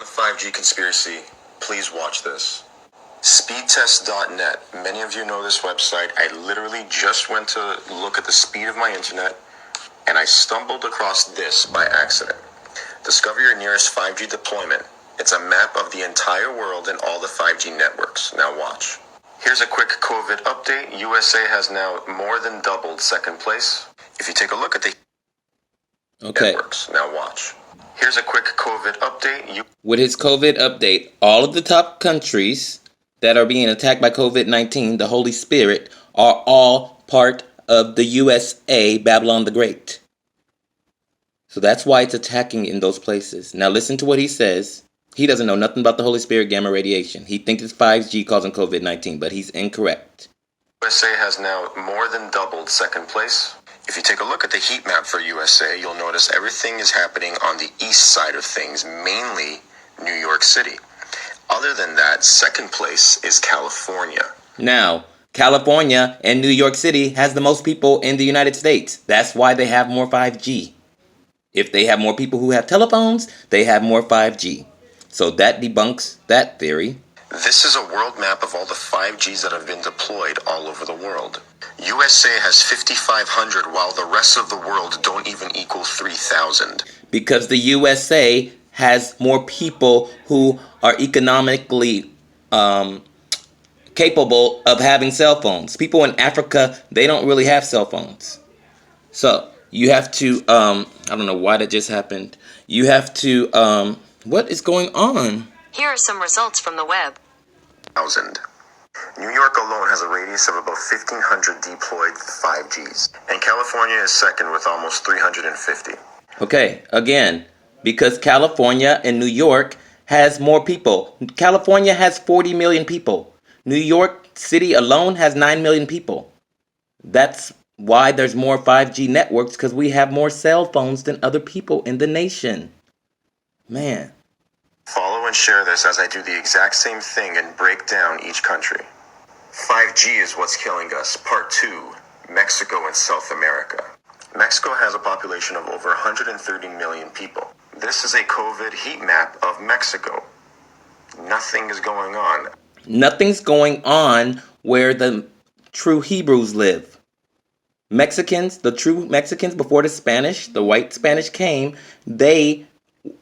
5G conspiracy, please watch this. Speedtest.net. Many of you know this website. I literally just went to look at the speed of my internet and I stumbled across this by accident. Discover your nearest 5G deployment. It's a map of the entire world and all the 5G networks. Now watch. Here's a quick COVID update. USA has now more than doubled second place. If you take a look at the networks, now watch. Here's a quick COVID update. With his COVID update, all of the top countries that are being attacked by COVID-19, the Holy Spirit, are all part of the USA, Babylon the Great. So that's why it's attacking in those places. Now listen to what he says. He doesn't know nothing about the Holy Spirit gamma radiation. He thinks it's 5G causing COVID-19, but he's incorrect. USA has now more than doubled second place. If you take a look at the heat map for USA, you'll notice everything is happening on the east side of things, mainly New York City. Other than that, second place is California. Now, California and New York City has the most people in the United States. That's why they have more 5G. If they have more people who have telephones, they have more 5G. So that debunks that theory. This is a world map of all the 5Gs that have been deployed all over the world. USA has 5,500 while the rest of the world don't even equal 3,000. Because the USA has more people who are economically capable of having cell phones. People in Africa, they don't really have cell phones. So you have to, I don't know why that just happened. You have to, what is going on? Here are some results from the web. 1,000. New York alone has a radius of about 1,500 deployed 5Gs. And California is second with almost 350. Okay, again, because California and New York has more people. California has 40 million people. New York City alone has 9 million people. That's why there's more 5G networks, because we have more cell phones than other people in the nation. Man. Follow and share this as I do the exact same thing and break down each country. 5G is what's killing us. Part 2, Mexico and South America. Mexico has a population of over 130 million people. This is a COVID heat map of Mexico. Nothing is going on. Nothing's going on where the true Hebrews live. Mexicans, the true Mexicans before the Spanish, the white Spanish came, they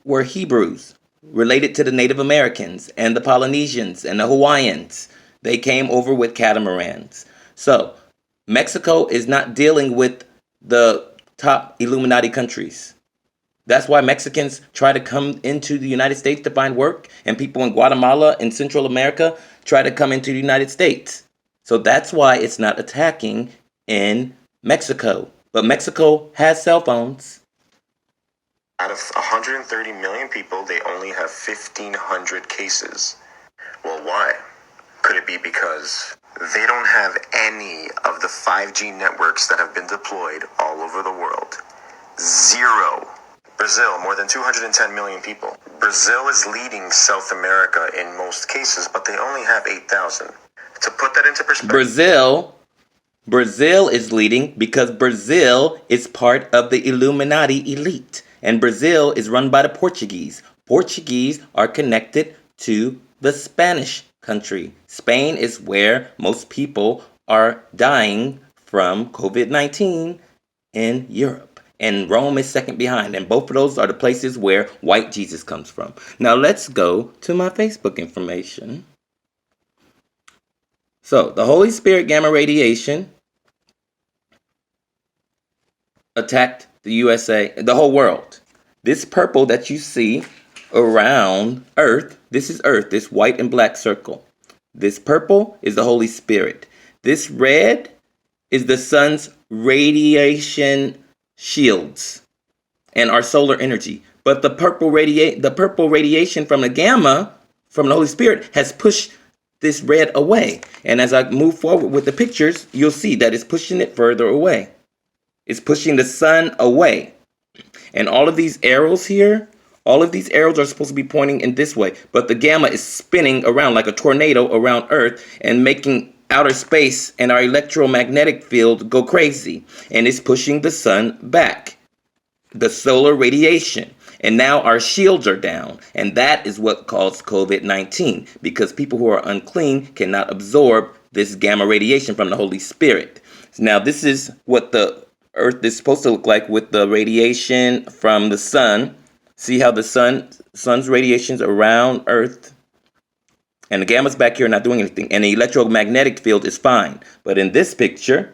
were Hebrews, related to the Native Americans and the Polynesians and the Hawaiians. They came over with catamarans. So Mexico is not dealing with the top Illuminati countries. That's why Mexicans try to come into the United States to find work, and people in Guatemala and Central America try to come into the United States. So that's why it's not attacking in Mexico. But Mexico has cell phones. Out of 130 million people, they only have 1,500 cases. Well, why? Could it be because they don't have any of the 5G networks that have been deployed all over the world? Zero. Brazil, more than 210 million people. Brazil is leading South America in most cases, but they only have 8,000. To put that into perspective, Brazil is leading because Brazil is part of the Illuminati elite. And Brazil is run by the Portuguese. Portuguese are connected to the Spanish country. Spain is where most people are dying from COVID-19 in Europe. And Rome is second behind. And both of those are the places where white Jesus comes from. Now let's go to my Facebook information. So the Holy Spirit gamma radiation attacked the USA, the whole world. This purple that you see around Earth, this is Earth, this white and black circle. This purple is the Holy Spirit. This red is the sun's radiation shields and our solar energy. But the purple radiation from the gamma, from the Holy Spirit, has pushed this red away. And as I move forward with the pictures, you'll see that it's pushing it further away. It's pushing the sun away. And all of these arrows here, all of these arrows are supposed to be pointing in this way. But the gamma is spinning around like a tornado around Earth and making outer space and our electromagnetic field go crazy. And it's pushing the sun back. The solar radiation. And now our shields are down. And that is what caused COVID-19, because people who are unclean cannot absorb this gamma radiation from the Holy Spirit. Now, this is what the earth is supposed to look like with the radiation from the sun. See how the sun's radiation's around earth? And the gamma's back here not doing anything. And the electromagnetic field is fine. But in this picture,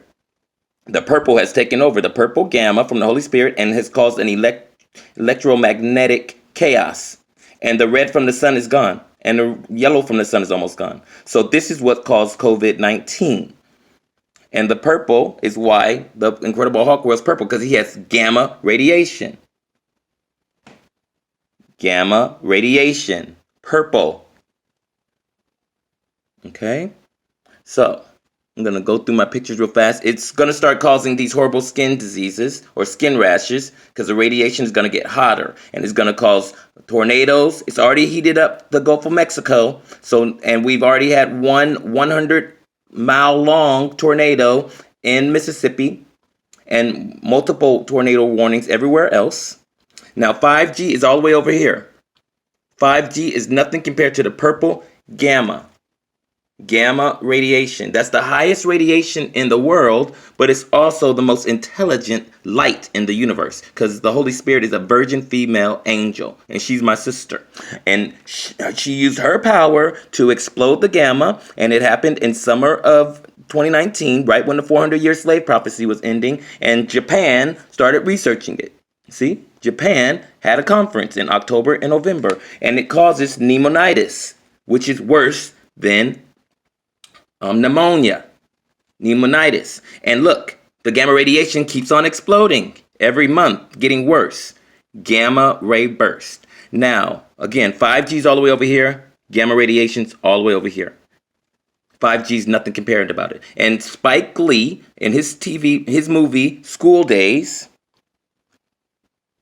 the purple has taken over, the purple gamma from the Holy Spirit, and has caused an electromagnetic chaos. And the red from the sun is gone. And the yellow from the sun is almost gone. So this is what caused COVID-19. And the purple is why the Incredible Hulk was purple, because he has gamma radiation. Gamma radiation. Purple. Okay? So, I'm going to go through my pictures real fast. It's going to start causing these horrible skin diseases or skin rashes because the radiation is going to get hotter, and it's going to cause tornadoes. It's already heated up the Gulf of Mexico. And we've already had one 100-mile long tornado in Mississippi and multiple tornado warnings everywhere else. Now 5G is all the way over here. 5G is nothing compared to the purple gamma. Gamma radiation. That's the highest radiation in the world, but it's also the most intelligent light in the universe, because the Holy Spirit is a virgin female angel, and she's my sister. And she used her power to explode the gamma, and it happened in summer of 2019, right when the 400-year slave prophecy was ending, and Japan started researching it. See? Japan had a conference in October and November, and it causes pneumonitis, which is worse than pneumonia, pneumonitis. And look, the gamma radiation keeps on exploding every month, getting worse. Gamma ray burst. Now, again, 5G is all the way over here. Gamma radiation's all the way over here. 5G is nothing compared about it. And Spike Lee, in his movie, School Days,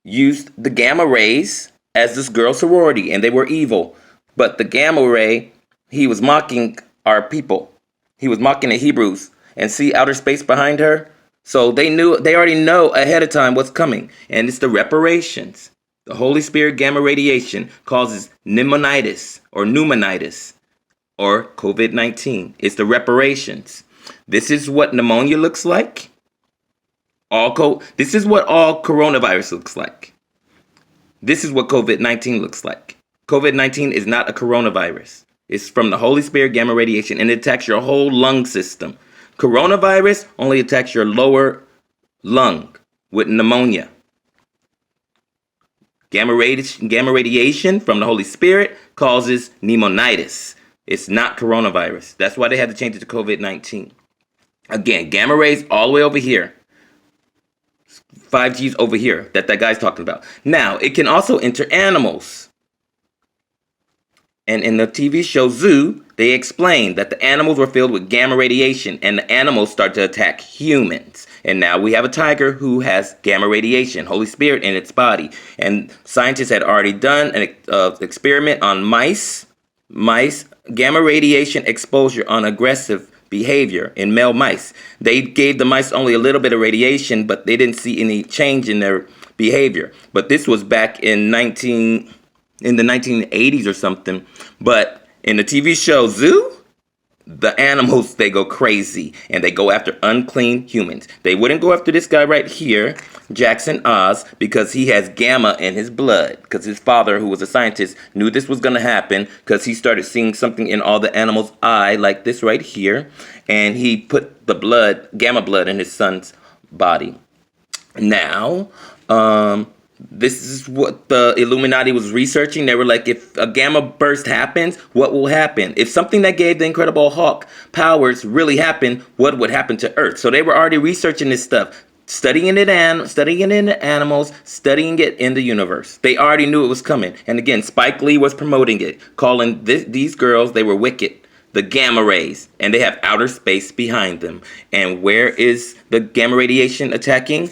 used the gamma rays as this girl's sorority, and they were evil. But the gamma ray, he was mocking our people. He was mocking the Hebrews. And see outer space behind her? So they already know ahead of time what's coming. And it's the reparations. The Holy Spirit gamma radiation causes pneumonitis or COVID-19. It's the reparations. This is what pneumonia looks like. This is what all coronavirus looks like. This is what COVID-19 looks like. COVID-19 is not a coronavirus. It's from the Holy Spirit gamma radiation, and it attacks your whole lung system. Coronavirus only attacks your lower lung with pneumonia. Gamma radiation from the Holy Spirit causes pneumonitis. It's not coronavirus. That's why they had to change it to COVID-19. Again, gamma rays all the way over here. 5G's over here that guy's talking about. Now, it can also enter animals. And in the TV show Zoo, they explained that the animals were filled with gamma radiation, and the animals start to attack humans. And now we have a tiger who has gamma radiation, Holy Spirit in its body. And scientists had already done an experiment on mice. Gamma radiation exposure on aggressive behavior in male mice. They gave the mice only a little bit of radiation, but they didn't see any change in their behavior. But this was back in the 1980s or something. But in the TV show Zoo, the animals, they go crazy and they go after unclean humans. They wouldn't go after this guy right here, Jackson Oz, because he has gamma in his blood, because his father, who was a scientist, knew this was going to happen because he started seeing something in all the animals' eye, like this right here, and he put the gamma blood in his son's body. Now, this is what the Illuminati was researching. They were like, if a gamma burst happens, what will happen? If something that gave the Incredible Hulk powers really happened, what would happen to Earth? So they were already researching this stuff, studying it in animals, studying it in the universe. They already knew it was coming. And again, Spike Lee was promoting it, calling these girls, they were wicked. The gamma rays, and they have outer space behind them. And where is the gamma radiation attacking?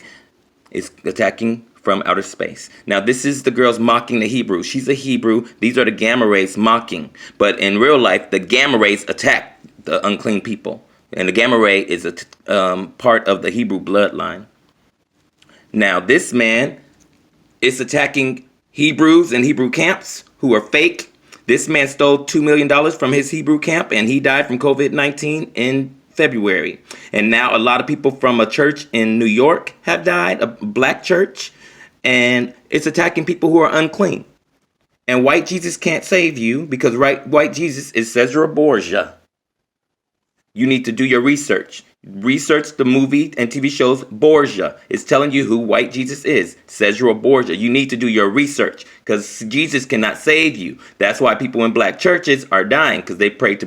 It's attacking from outer space. Now, this is the girls mocking the Hebrew. She's a Hebrew. These are the gamma rays mocking. But in real life, the gamma rays attack the unclean people. And the gamma ray is a part of the Hebrew bloodline. Now, this man is attacking Hebrews and Hebrew camps who are fake. This man stole $2 million from his Hebrew camp, and he died from COVID-19 in February. And now a lot of people from a church in New York have died, a black church, and it's attacking people who are unclean. And white Jesus can't save you because white Jesus is Cesare Borgia. You need to do your research. Research the movie and TV shows Borgia. It's telling you who white Jesus is, Cesare Borgia. You need to do your research because Jesus cannot save you. That's why people in black churches are dying because they pray to